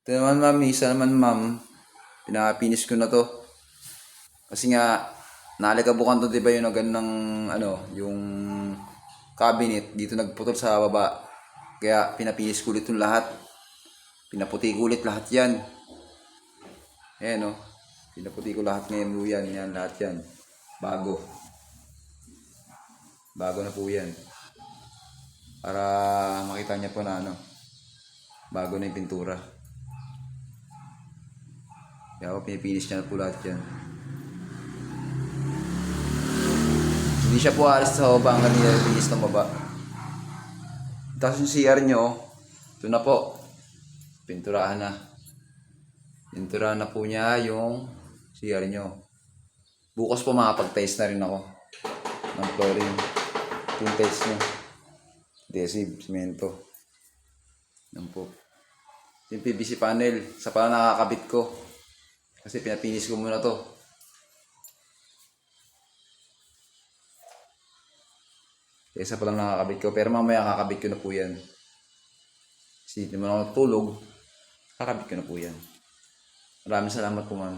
Ito naman ma'am, isa naman ma'am, pinapinis ko na to. Kasi nga, nalagabukan to, di ba yung ganun ng, yung cabinet, dito nagputol sa baba. Kaya pinapinis ko ulit yung lahat. Pinaputi ko ulit lahat yan. Ayan o. Pinaputi ko lahat ngayon po yan. Yan, lahat yan. Bago. Bago na po yan. Para makita niya po na bago na yung pintura. Kaya ako pinipinis niya na po lahat yan. Hindi siya po alis sa baba hanggang nilipinis ng baba. Tapos yung CR nyo, ito na po. Pinturahan na. Pinturahan na po niya yung CR nyo. Bukas po makapag-tiles na rin ako ng flooring. Yung tiles nyo. Adhesive, semento. Yan po. Yung PVC panel, sa pala nakakabit ko. Kasi pinapinis ko muna to. Isa pa lang nakakabit ko. Pero mamaya kakabit ko na po yan. Kasi hindi mo na ako tulog, kakabit ko na po yan. Maraming salamat po ma'am.